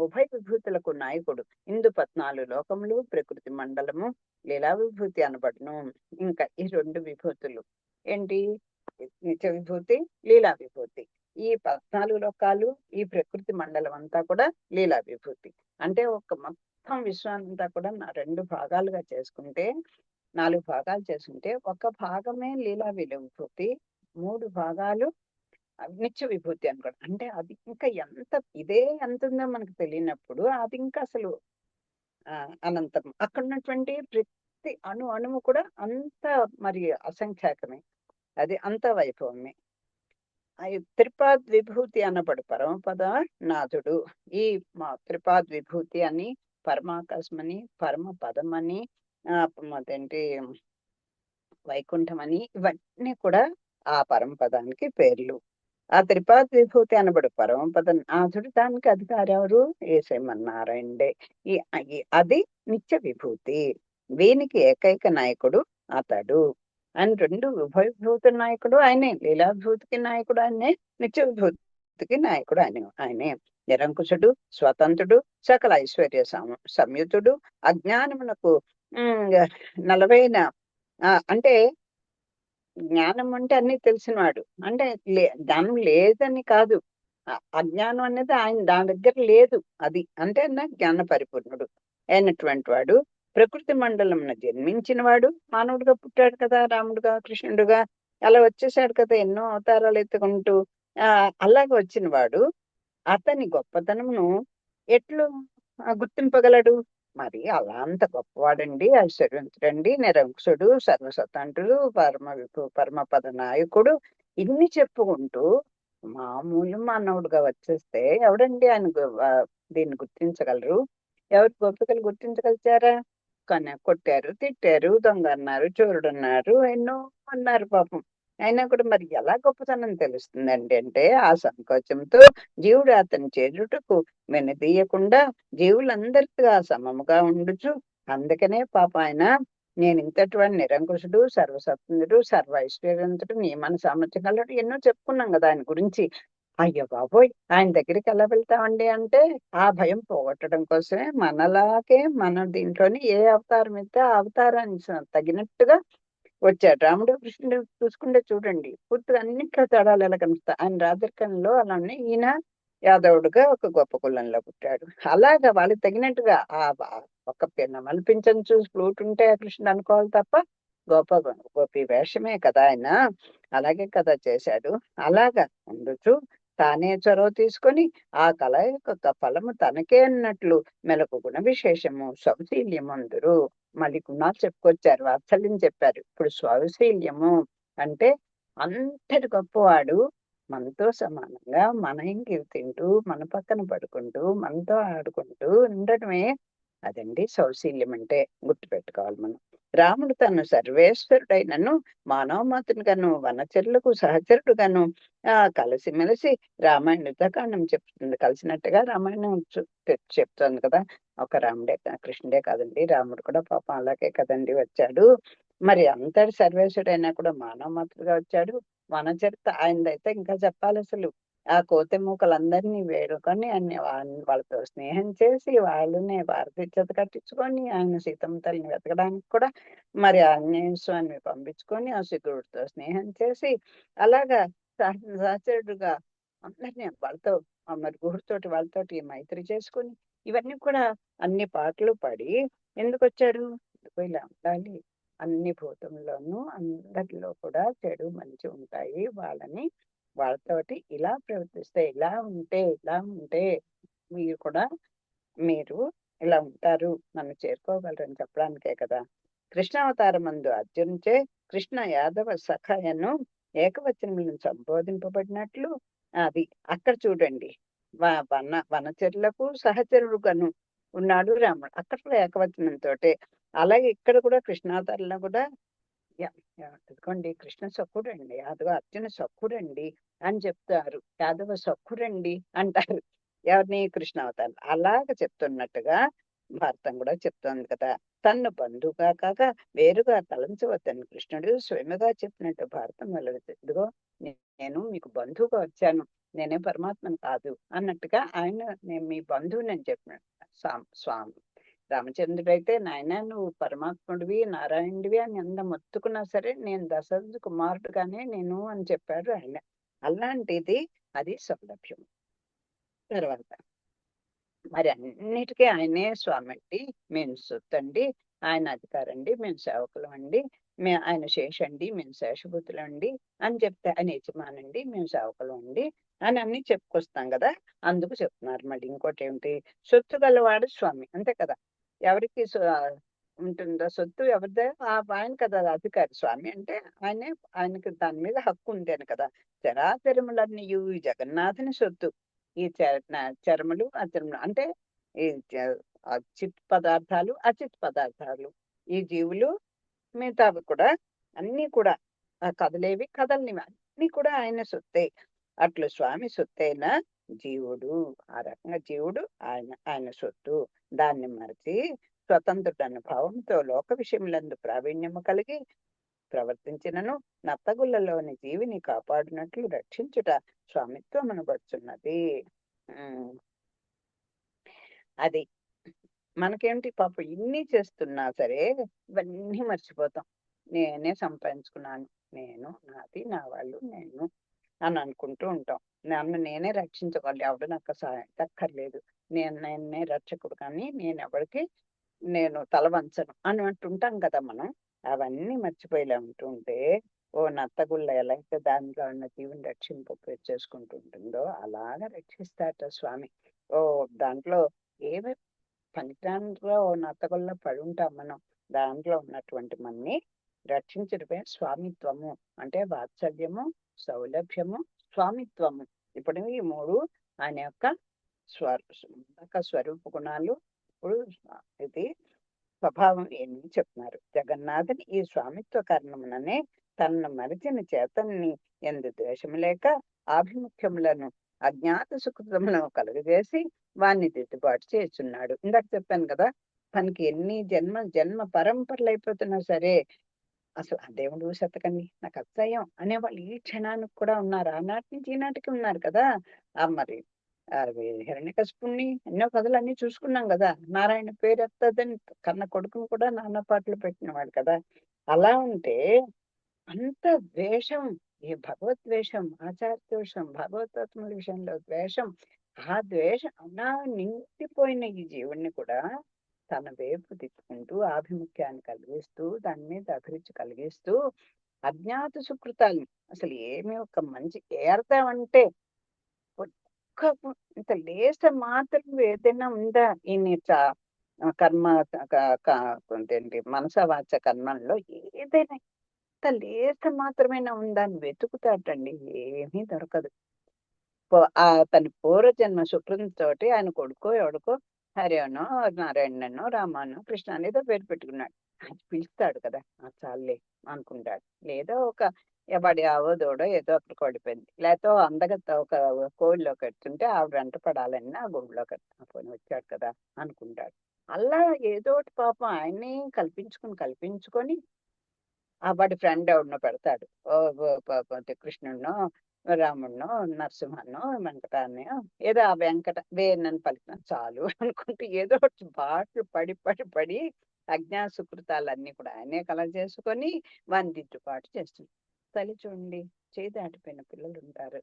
ఉభయ విభూతులకు నాయకుడు. ఇందు 14 లోకములు, ప్రకృతి మండలము, లీలా విభూతి అనబడును. ఇంకా ఈ 2 విభూతులు ఏంటి? నిత్య విభూతి, లీలా విభూతి. ఈ 14 లోకాలు, ఈ ప్రకృతి మండలం అంతా కూడా లీలా విభూతి. అంటే ఒక మొత్తం విశ్వాన్నంతా కూడా 2 భాగాలుగా చేసుకుంటే, 4 భాగాలు చేసుకుంటే ఒక భాగమే లీలా విభూతి, 3 భాగాలు నిత్య విభూతి అనుకోండి. అంటే అది ఇంకా ఎంత ఉందో మనకు తెలియనప్పుడు అది ఇంకా అసలు అనంతం. అక్కడ ఉన్నటువంటి ప్రతి అణువు కూడా అంత మరి అసంఖ్యాకమే. అది అంత వైభవమే. త్రిపాద్ విభూతి అనబడు పరమపద నాథుడు. ఈ త్రిపాద్ విభూతి అని, పరమాకాశమని, పరమ పదమని, అదేంటి వైకుంఠం అని, ఇవన్నీ కూడా ఆ పరమపదానికి పేర్లు. ఆ త్రిపాద్ విభూతి అనబడు పరమపద నాథుడు, దానికి అధికారి ఎవరు? శ్రీమన్నారాయణుడే. అది నిత్య విభూతి. వీనికి ఏకైక నాయకుడు అతడు. అని 2 ఉభయ విభూతి నాయకుడు ఆయనే, లీలా విభూతికి నాయకుడు ఆయనే, నిత్య విభూతికి నాయకుడు ఆయనే. నిరంకుశుడు, స్వతంత్రుడు, సకల ఐశ్వర్య సంయుతుడు, అజ్ఞానమునకు 40 అంటే జ్ఞానం అంటే అన్ని తెలిసినవాడు. అంటే జ్ఞానం లేదని కాదు. అజ్ఞానం అనేది ఆయన దాని దగ్గర లేదు. అది. అంటే జ్ఞాన పరిపూర్ణుడు అయినటువంటి వాడు. ప్రకృతి మండలమున జన్మించిన వాడు. మానవుడిగా పుట్టాడు కదా! రాముడుగా, కృష్ణుడుగా అలా వచ్చేసాడు కదా! ఎన్నో అవతారాలు ఎత్తుకుంటూ. అలాగ వచ్చిన వాడు అతని గొప్పతనమును ఎట్లు గుర్తింపగలడు? మరి అలా అంత గొప్పవాడండి, ఐశ్వర్యవంతుడండి, నిరంకుశుడు, సర్వస్వతంత్రుడు, పరమపద నాయకుడు ఇన్ని చెప్పుకుంటూ మామూలు మానవుడుగా వచ్చేస్తే ఎవడండి ఆయన దీన్ని గుర్తించగలరు? ఎవరి గొప్పతలు గుర్తించగలిచారా? కొట్టారు, తిట్టారు, దొంగ అన్నారు, చోరుడు అన్నారు, ఎన్నో అన్నారు పాపం. అయినా కూడా మరి ఎలా గొప్పతనం తెలుస్తుందండి అంటే ఆ సంకోచంతో జీవుడు అతని చేరుటకు వెనుదీయకుండా జీవులందరిగా సమముగా ఉండుచు. అందుకనే పాప ఆయన నేను ఇంతటి వాడిని, నిరంకుశుడు, సర్వస్వతంత్రుడు, సర్వ ఐశ్వర్యవంతుడు, నియమన సామర్థ్యం కలడు, ఎన్నో చెప్పుకున్నాం కదా ఆయన గురించి. అయ్యో బాబోయ్! ఆయన దగ్గరికి ఎలా వెళ్తామండి అంటే ఆ భయం పోగొట్టడం కోసమే మనలాగే మన దీంట్లోని ఏ అవతారం అయితే ఆ అవతారానికి తగినట్టుగా వచ్చాడు. రాముడు, కృష్ణుడు చూసుకుంటే చూడండి పూర్తిగా అన్నిట్లో తేడాలు ఎలా కనిపిస్తాయి. ఆయన రాజరికంలో అలానే ఈయన యాదవుడుగా ఒక గొప్ప కులంలో పుట్టాడు. అలాగా వాళ్ళకి తగినట్టుగా ఒక మలిపించని చూసి ఫ్లూట్ ఉంటే కృష్ణుడు అనుకోవాలి తప్ప గొప్ప గోపి వేషమే కదా ఆయన. అలాగే కదా చేశాడు. అలాగా ఉండొచ్చు తానే చొరవ తీసుకొని ఆ కళ యొక్క ఫలము తనకే అన్నట్లు మెలకు గుణ విశేషము సౌశీల్యమందురు. మళ్ళీ గుణాలు చెప్పుకొచ్చారు, వాత్సల్యం చెప్పారు. ఇప్పుడు సౌశీల్యము అంటే అంతటి గొప్పవాడు మనతో సమానంగా మన ఇంటికి తింటూ మన పక్కన పడుకుంటూ మనతో ఆడుకుంటూ ఉండటమే అదండి సౌశీల్యం అంటే. గుర్తుపెట్టుకోవాలి మనం. రాముడు తను సర్వేశ్వరుడైనను మానవ మాతృగాను వనచరులకు సహచరుడుగాను కలిసిమెలిసి రామాయణ యుద్ధకాండం చెప్తుంది. కలిసినట్టుగా రామాయణం చెప్తుంది కదా. ఒక రాముడే కృష్ణుడే కాదండి, రాముడు కూడా పాపం అలాగే కదండి వచ్చాడు. మరి అంతటి సర్వేశ్వరుడైనా కూడా మానవ మాతృగా వచ్చాడు. వనచరిత ఆయనదైతే ఇంకా చెప్పాలి అసలు. ఆ కోతి మూకలందరినీ వేడుకొని వాళ్ళతో స్నేహం చేసి వాళ్ళనే భారతీయత కట్టించుకొని ఆయన సీతమ్మ తల్లిని వెతకడానికి కూడా మరి ఆంజనేయ స్వామిని పంపించుకొని ఆ శుక్రుడితో స్నేహం చేసి అలాగా సహచరుడుగా అందరినీ వాళ్ళతో మరి గుహుడితోటి వాళ్ళతోటి మైత్రి చేసుకుని ఇవన్నీ కూడా అన్ని పాటలు పాడి ఎందుకు వచ్చాడు? ఎందుకు ఇలా ఉండాలి, అన్ని భూతంలోనూ అందరిలో కూడా చెడు మంచి ఉంటాయి, వాళ్ళతోటి ఇలా ప్రవర్తిస్తే ఇలా ఉంటే మీరు కూడా మీరు ఇలా ఉంటారు, నన్ను చేరుకోగలరని చెప్పడానికే కదా. కృష్ణావతారం మందు అర్జునుచే కృష్ణ యాదవ సఖాయను ఏకవచనములను సంబోధింపబడినట్లు అది అక్కడ చూడండి. వనచరులకు సహచరుడుగాను ఉన్నాడు రాముడు. అక్కడ కూడా ఏకవచనంతో. అలాగే ఇక్కడ కూడా కృష్ణావతారంలో కూడా ఇదిగోండి కృష్ణ సఖుడండి, అదిగో అర్జున సఖుడండి అని చెప్తారు. యాదవ సఖుడండి అంటారు. ఎవరిని? కృష్ణావతారం. అలాగ చెప్తున్నట్టుగా భారతం కూడా చెప్తోంది కదా. తన్ను బంధువుగా కాక వేరుగా తలంచవద్దని కృష్ణుడు స్వయముగా చెప్పినట్టు భారతం వెళ్ళదు. ఇదిగో నేను మీకు బంధువుగా వచ్చాను, నేనే పరమాత్మను కాదు అన్నట్టుగా ఆయన నేను మీ బంధువుని అని చెప్పినాడు స్వామి. రామచంద్రుడైతే నాయన నువ్వు పరమాత్ముడివి, నారాయణుడివి అని ఎంత మొత్తుకున్నా సరే నేను దశరథ కుమారుడుగానే నేను అని చెప్పాడు ఆయన. అలాంటిది అది సౌలభ్యం. తర్వాత మరి అన్నిటికీ ఆయనే స్వామి అండి, మేము సొత్తండి, ఆయన అధికారండి, మేము సేవకులం అండి, ఆయన శేషండి, మేము శేషభూతులం అండి అని చెప్తే ఆయన యజమానండి, మేము సేవకులం అండి అని అన్ని చెప్పుకొస్తాం కదా. అందుకు చెప్తున్నారు. మళ్ళీ ఇంకోటి ఏమిటి? సొత్తు గలవాడు స్వామి, అంతే కదా. ఎవరికి ఉంటుందో సొత్తు ఎవరిదే ఆయన కదా అధికారి. స్వామి అంటే ఆయనకి దాని మీద హక్కు ఉంటేనే కదా. చరాచరములన్నీ ఈ జగన్నాథుని సొత్తు. ఈ చరములు అచరములు అంటే ఈ చిత్ పదార్థాలు అచిత్ పదార్థాలు, ఈ జీవులు మిగతావి కూడా అన్ని కూడా కదలేవి కదలనివి అన్ని కూడా ఆయన సొత్తే. అట్లు స్వామి సొత్తైన జీవుడు, ఆ రకంగా జీవుడు ఆయన సొత్తు. దాన్ని మరచి స్వతంత్రుడన్న భావంతో లోక విషయములందు ప్రావీణ్యము కలిగి ప్రవర్తించినను నత్తగుల్లలోని జీవిని కాపాడినట్లు రక్షించుట స్వామిత్వం అనబడుచున్నది. అది మనకేమిటి పాపం ఇన్ని చేస్తున్నా సరే ఇవన్నీ మర్చిపోతాం. నేనే సంపాదించుకున్నాను, నేను, నాది, నా వాళ్ళు, నేను అని అనుకుంటూ ఉంటాం. నన్ను నేనే రక్షించుకోవాలి, ఎవడు నాకు సహాయం అక్కర్లేదు, నేనే రక్షకుడు, కానీ నేను ఎవరికి నేను తల వంచను అని అంటుంటాం కదా మనం. అవన్నీ మర్చిపోయేలా ఉంటూ ఉంటే, ఓ నత్తగుళ్ళ ఎలా అయితే దాంట్లో ఉన్న జీవుని చేసుకుంటూ ఉంటుందో అలాగా రక్షిస్తాట స్వామి. ఓ దాంట్లో ఏమి పనికిరానిలో ఓ నత్తగుళ్ళ పడి ఉంటాం మనం. దాంట్లో ఉన్నటువంటి మనని రక్షించడమే స్వామిత్వము. అంటే వాత్సల్యము, సౌలభ్యము, స్వామిత్వము. ఇప్పుడు ఈ మూడు ఆయన యొక్క స్వరూప గుణాలు. ఇప్పుడు ఇది స్వభావం ఏమి చెప్తున్నారు. జగన్నాథుని ఈ స్వామిత్వ కారణముననే తనను మరిచిన చేతన్ని ఎందు ద్వేషము లేక ఆభిముఖ్యములను అజ్ఞాత సుకృతములను కలుగజేసి వాణ్ణి దిద్దుబాటు చేస్తున్నాడు. ఇందాక చెప్పాను కదా, తనకి ఎన్ని జన్మ పరంపరలు అయిపోతున్నా సరే అసలు ఆ దేవుడు శతకని నాకు అసహ్యం అనేవాళ్ళు ఈ క్షణానికి కూడా ఉన్నారు. ఆనాటి నుంచి ఈనాటికి ఉన్నారు కదా. మరి హిరణ్యకశిపుణ్ణి ఎన్నో కథలు అన్ని చూసుకున్నాం కదా. నారాయణ పేరు ఎత్తదని కన్న కొడుకును కూడా నాన్న పాటలు పెట్టినవాడు కదా. అలా ఉంటే అంత ద్వేషం, ఈ భగవద్వేషం, ఆచార్యద్వేషం, భగవతత్వముల విషయంలో ద్వేషం, ఆ ద్వేషం అలా నిండిపోయిన ఈ జీవుణ్ణి కూడా తన వైపు తిప్పుకుంటూ ఆభిముఖ్యాన్ని కలిగిస్తూ దాని మీద అభిరుచి కలిగిస్తూ అజ్ఞాత సుకృతాలు అసలు ఏమి ఒక మంచి ఏ అర్థం అంటే ఒక్క ఇంత లేస మాత్రం ఏదైనా ఉందా ఈ కర్మ ఏంటి మనస వాచ కర్మంలో ఏదైనా ఇంత లేస మాత్రమేనా ఉందా అని వెతుకుతాటండి, ఏమీ దొరకదు. తన పూర్వజన్మ తోటి ఆయన కొడుకో ఎవడుకో హరియనో నారాయణనో రామానో కృష్ణ అనేదో పేరు పెట్టుకున్నాడు. అది పిలుస్తాడు కదా, ఆ చాలే అనుకుంటాడు. లేదా ఒక ఎవడి ఆవోదోడో ఏదో అక్కడ కొడిపోయింది, లేకపోతే అందగత్త ఒక కోవిల్లో కడుతుంటే ఆవిడ వెంట పడాలని ఆ గుడిలో కట్టుకొని వచ్చాడు కదా అనుకుంటాడు. అలా ఏదో ఒకటి పాపం ఆయన్ని కల్పించుకొని ఆ వాడి ఫ్రెండ్ ఎవడినో పెడతాడు. కృష్ణుడినో రాముడినో నరసింహన్నో వెంకటాన్నో ఏదో ఆ వెంకట వేనని పలికిన చాలు అనుకుంటూ ఏదో ఒకటి బాటలు పడి అజ్ఞా సుకృతాలన్నీ కూడా ఆయనే చేసుకొని వాని దిద్దుబాటు చేస్తుంది. తల్లి చూడండి, చేయి దాటిపోయిన పిల్లలు ఉంటారు.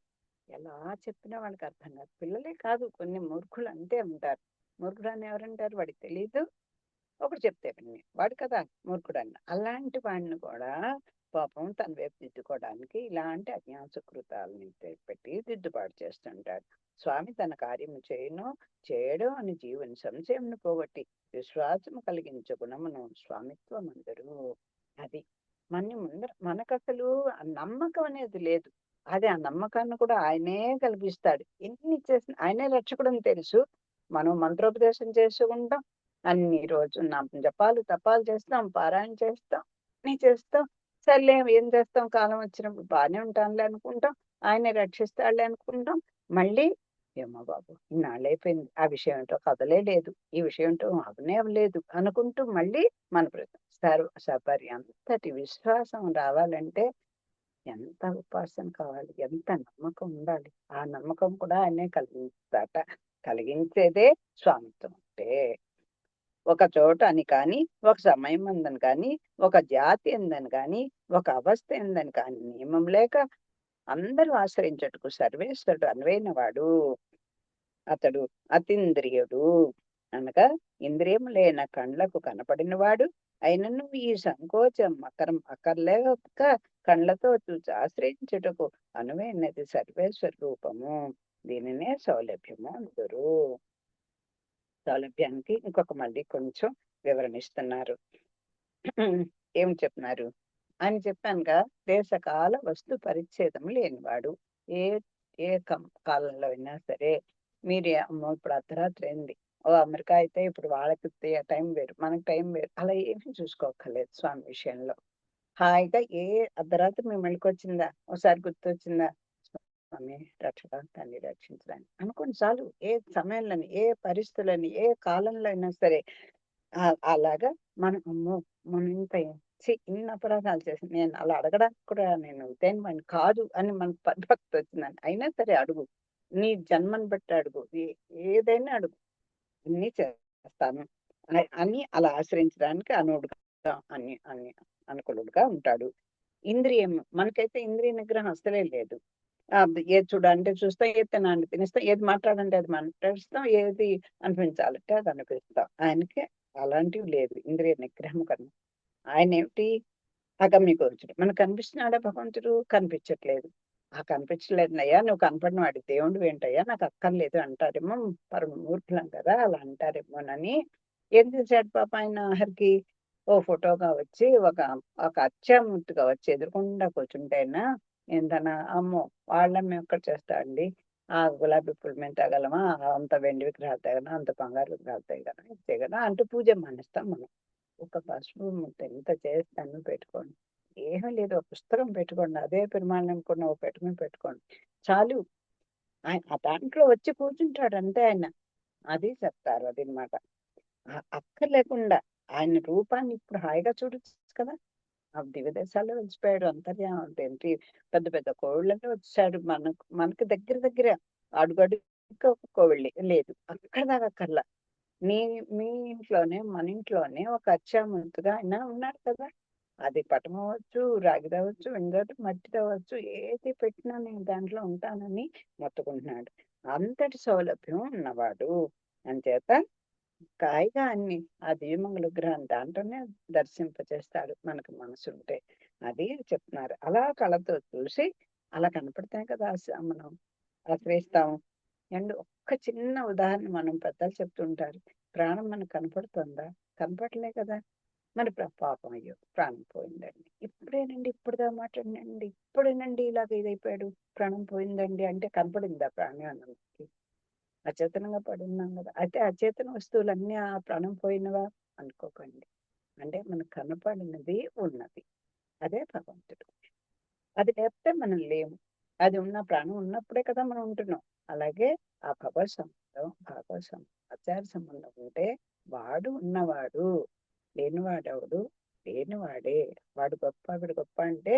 ఎలా చెప్పినా వాళ్ళకి అర్థం కాదు. పిల్లలే కాదు, కొన్ని మూర్ఖులు అంతే ఉంటారు. మూర్ఖుడు అని ఎవరంటారు? వాడికి తెలీదు, ఒకటి చెప్తే విని వాడు కదా మూర్ఖుడు అన్న. అలాంటి వాడిని కూడా పాపం తన వైపు దిద్దుకోవడానికి ఇలాంటి అజ్ఞానసుకృతాలని పెట్టి దిద్దుబాటు చేస్తుంటాడు. స్వామి తన కార్యము చేయడం అని జీవుని సంశయంను పోగొట్టి విశ్వాసము కలిగించే గుణమును స్వామిత్వం అందరూ. అది మనకు అసలు ఆ నమ్మకం అనేది లేదు. అదే ఆ నమ్మకాన్ని కూడా ఆయనే కల్పిస్తాడు. ఎన్ని చేసిన ఆయనే రక్షకుడు అని తెలుసు. మనం మంత్రోపదేశం చేసుకుంటాం, అన్ని రోజు జపాలు తపాలు చేస్తాం, పారాయణ చేస్తాం, అన్ని చేస్తాం. సర్లే ఏం చేస్తాం, కాలం వచ్చినప్పుడు బాగానే ఉంటానులే అనుకుంటాం, ఆయనే రక్షిస్తాడులే అనుకుంటాం. మళ్ళీ ఏమో బాబు ఇన్నాళ్ళు అయిపోయింది, ఆ విషయం ఏంటో కదలే లేదు, ఈ విషయం ఏంటో అవనే లేదు అనుకుంటూ మళ్ళీ మన సపరి అంతటి విశ్వాసం రావాలంటే ఎంత ఉపాసన కావాలి, ఎంత నమ్మకం ఉండాలి. ఆ నమ్మకం కూడా ఆయనే కలిగించేదే స్వామిత్వం. అంటే ఒక చోట అని కానీ, ఒక సమయం ఉందని కానీ, ఒక జాతి ఉందని కానీ, ఒక అవస్థ ఉందని కానీ నియమం లేక అందరూ ఆశ్రయించటకు సర్వేశ్వరుడు అనువైన వాడు. అతడు అతీంద్రియుడు అనగా ఇంద్రియములైన కండ్లకు కనపడినవాడు అయినను ఈ సంకోచం అక్కర్లేక కండ్లతో చూసి ఆశ్రయించుటకు అనువైనది సర్వేశ్వర రూపము. దీనినే సౌలభ్యము అందరు. సౌలభ్యానికి ఇంకొక మళ్ళీ కొంచెం వివరణ ఇస్తున్నారు. ఏం చెప్తున్నారు అని చెప్పానుగా, దేశకాల వస్తు పరిచ్ఛేదం లేనివాడు. ఏ ఏ కాలంలో అయినా సరే మీరు ఇప్పుడు అర్ధరాత్రి అయింది, ఓ అమెరికా అయితే ఇప్పుడు వాళ్ళకి టైం వేరు, మనకి టైం వేరు, అలా ఏమీ చూసుకోక్కర్లేదు స్వామి విషయంలో. హాయిగా ఏ అర్ధరాత్రి మేము మెళుకొచ్చిందా, ఒకసారి గుర్తొచ్చిందా, స్వామి రక్షక తల్లి రక్షించడానికి అనుకోండి చాలు. ఏ సమయంలోని, ఏ పరిస్థితులని, ఏ కాలంలో అయినా సరే అలాగా మనం అమ్మో మనం ఇన్ని అపరాధాలు చేసి నేను అలా అడగడానికి కూడా నేను ఉదయన్ కాదు అని మనకు పరిభక్తి వచ్చిందని అయినా సరే అడుగు, నీ జన్మను బట్టి అడుగు, ఏదైనా అడుగు, అన్ని చేస్తాను అని అలా ఆశ్రయించడానికి అనువుడుగా అన్ని అనుకూలుడుగా ఉంటాడు. ఇంద్రియం మనకైతే ఇంద్రియ నిగ్రహం అసలే లేదు. ఏది చూడాలంటే చూస్తాం, ఏది తినాలంటే తినేస్తాం, ఏది మాట్లాడంటే అది మాట్లాడిస్తాం, ఏది అనిపించాలంటే అది అనిపిస్తాం. ఆయనకి అలాంటివి లేదు ఇంద్రియ నిగ్రహం కన్నా. ఆయన ఏమిటి అగమ్యగోచరుడు. మనకు కనిపిస్తున్నాడా భగవంతుడు? కనిపించట్లేదు. కనిపించలేదనయ్యా, నువ్వు కనపడిన వాడి దేవుడివి ఏంటయ్యా, నాకు అక్కర్లేదు అంటారేమో, పరమ మూర్ఖులం కదా, అలా అంటారేమోనని ఏం చేశాడు పాప ఆయన ఆఖరికి ఓ ఫోటోగా వచ్చి ఒక ఒక అత్యామూర్తిగా వచ్చి ఎదురుకుండా కూర్చుంటేనా ఏంటన్నా అమ్మో వాళ్ళని మేము ఎక్కడ చేస్తామండి, ఆ గులాబీ పూల మేము తగలమా, అంత వెండి విగ్రహాలు తగలమా, అంత బంగారు విగ్రహాలు తగలమా, ఇస్తే కదా అంటూ పూజ మానేస్తాం మనం. ఒక పసుపు ముద్ద ఎంత చేస్తాను పెట్టుకోండి, ఏమీ లేదు, ఒక పుస్తకం పెట్టుకోండి, అదే పెరుమాళ్ అనుకున్న ఓ పెట్టుకుని పెట్టుకోండి చాలు. ఆయన ఆ దాంట్లో వచ్చి కూర్చుంటాడు అంతే ఆయన. అది చెప్తారు అది అనమాట. అక్కర్లేకుండా ఆయన రూపాన్ని ఇప్పుడు హాయిగా చూడొచ్చు కదా. ఆ దివ్య దేశాల్లో వచ్చిపోయాడు అంతర్యామి ఏంటి, పెద్ద పెద్ద కోవిళ్ళలో వచ్చాడు. మనకు దగ్గర దగ్గర అడుగడుగు ఒక కోవిళ్ళి లేదు, అక్కడ దాకా అక్కర్లా. నీ మీ ఇంట్లోనే మన ఇంట్లోనే ఒక అత్యామూర్తిగా ఆయన ఉన్నాడు కదా. అది పటమవచ్చు, రాగిదవచ్చు, వెండి మట్టిదవచ్చు, ఏది పెట్టినా నేను దాంట్లో ఉంటానని మొత్తుకుంటున్నాడు. అంతటి సౌలభ్యం ఉన్నవాడు. అంచేత హాయిగా అన్ని ఆ దివ్యమంగళ విగ్రహం దాంట్లోనే దర్శింపచేస్తాడు మనకు మనసుంటే. అది చెప్తున్నారు. అలా కళ్ళతో చూసి అలా కనపడితే కదా మనం ఆశ్రయిస్తాము. అండ్ ఒక్క చిన్న ఉదాహరణ మనం పెద్దలు చెప్తుంటారు. ప్రాణం మనకు కనపడుతుందా? కనపడలే కదా. మరి పాపం అయ్యో ప్రాణం పోయిందండి, ఇప్పుడేనండి ఇప్పుడుదా మాట్లాడినండి, ఇప్పుడేనండి ఇలాగ ఇదైపోయాడు, ప్రాణం పోయిందండి అంటే కనపడిందా ప్రాణం అన్నకి? అచేతనంగా పడి ఉన్నాం కదా. అయితే అచేతన వస్తువులన్నీ ఆ ప్రాణం పోయినవా అనుకోకండి. అంటే మనకు కనపడినది ఉన్నది, అదే భగవంతుడు. అది లేకపోతే మనం లేము. అది ఉన్న ప్రాణం ఉన్నప్పుడే కదా మనం ఉంటున్నాం. అలాగే ఆ భగవత్ ఆచార సంబంధం ఉంటే వాడు ఉన్నవాడు, లేనివాడెవడు, లేనివాడే. వాడు గొప్ప వీడు గొప్ప అంటే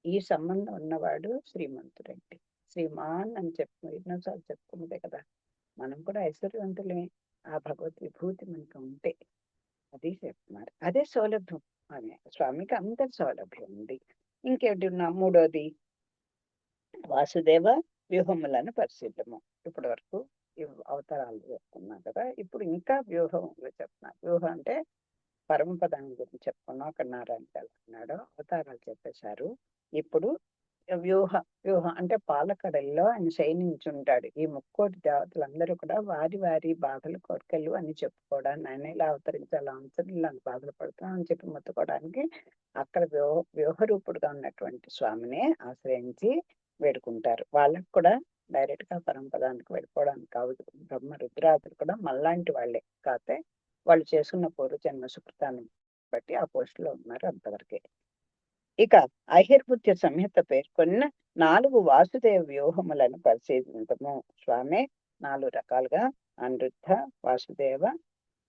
ఈ సంబంధం ఉన్నవాడు శ్రీమంతుడండి. శ్రీమాన్ అని ఎన్నోసార్లు చెప్పుకున్నదే కదా. మనం కూడా ఐశ్వర్యవంతులమే ఆ భగవత్ విభూతి మనకు ఉంటే. అది చెప్తున్నారు. అదే సౌలభ్యం అని స్వామికి అంత సౌలభ్యం ఉంది. ఇంకేంటి మూడోది వాసుదేవ వ్యూహములను పరిశీలము. ఇప్పటి వరకు అవతారాలు చెప్పుకున్నాం కదా. ఇప్పుడు ఇంకా వ్యూహంలో చెప్తున్నారు. వ్యూహం అంటే పరమపదం గురించి చెప్పుకున్నాం. అక్కడ నారాయణ అన్నాడు, అవతారాలు చెప్పేశారు. ఇప్పుడు వ్యూహం అంటే పాలకడల్లో ఆయన శయనించుంటాడు. ఈ ముక్కోటి దేవతలందరూ కూడా వారి వారి బాధలు కోరికలు అని చెప్పుకోవడానికి, ఆయన ఇలా అవతరించాలి అవసరం ఇలా బాధలు పడుతున్నాం అని చెప్పి మొత్తుకోవడానికి అక్కడ వ్యూహ రూపుడుగా ఉన్నటువంటి స్వామినే ఆశ్రయించి వేడుకుంటారు. వాళ్ళకు కూడా డైరెక్ట్ గా పరంపదానికి వెళ్ళిపోవడానికి కావదు. బ్రహ్మ రుద్రాదులు కూడా మళ్ళాంటి వాళ్ళే, కాకపోతే వాళ్ళు చేసుకున్న పూర్వజన్మ సుకృతాన్ని బట్టి ఆ పోస్టులో ఉన్నారు అంతవరకే. ఇక ఐహిర్బుద్ధ్య సంహిత పేర్కొన్న 4 వాసుదేవ వ్యూహములను పరిశీలించము. స్వామి 4 రకాలుగా అనిరుద్ధ, వాసుదేవ,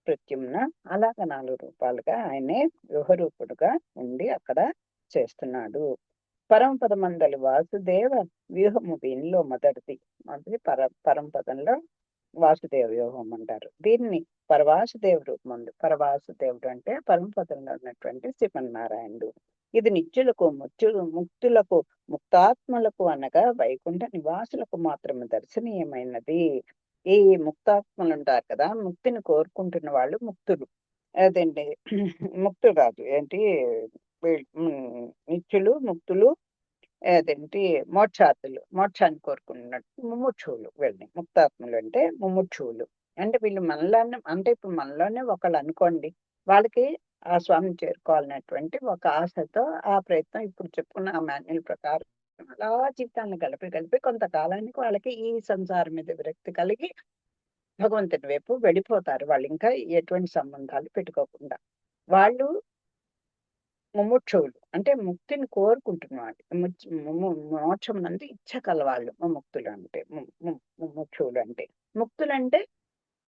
ప్రత్యుమ్న, అలాగ 4 రూపాలుగా ఆయనే వ్యూహరూపుడుగా ఉండి అక్కడ చేస్తున్నాడు. పరమపదమందలి వాసుదేవ వ్యూహము దీనిలో మొదటిది. పరంపదంలో వాసుదేవ వ్యూహం అంటారు. దీన్ని పరవాసుదేవ రూపం. పరవాసుదేవుడు అంటే పరమపదంలో ఉన్నటువంటి శ్రీమన్నారాయణుడు. ఇది నిత్యులకు ముక్తులకు ముక్తాత్మలకు అనగా వైకుంఠ నివాసులకు మాత్రమే దర్శనీయమైనది. ఈ ముక్తాత్మలు ఉంటారు కదా, ముక్తిని కోరుకుంటున్న వాళ్ళు ముక్తులు. అదేంటి ముక్తులు కాదు ఏంటి, నిత్యులు ముక్తులు, అదేంటి మోక్షాన్ని కోరుకున్నట్టు ముముక్షువులు. వీళ్ళని ముక్తాత్ములు అంటే ముముక్షువులు. అంటే వీళ్ళు మనలోనే, అంటే ఇప్పుడు మనలోనే ఒకళ్ళు అనుకోండి, వాళ్ళకి ఆ స్వామిని చేరుకోవాలనేటువంటి ఒక ఆశతో ఆ ప్రయత్నం ఇప్పుడు చెప్పుకున్న ఆ మాన్యుల్ ప్రకారం అలా జీవితాన్ని కలిపి కొంతకాలానికి వాళ్ళకి ఈ సంసారం మీద విరక్తి కలిగి భగవంతుని వైపు వెళ్ళిపోతారు. వాళ్ళు ఇంకా ఎటువంటి సంబంధాలు పెట్టుకోకుండా. వాళ్ళు ముముక్షువులు అంటే ముక్తిని కోరుకుంటున్నవాళ్ళు. మోక్షం నందు ఇచ్చ కలవాళ్ళు ముముక్షులు అంటే. ముముక్షువులు అంటే ముక్తులంటే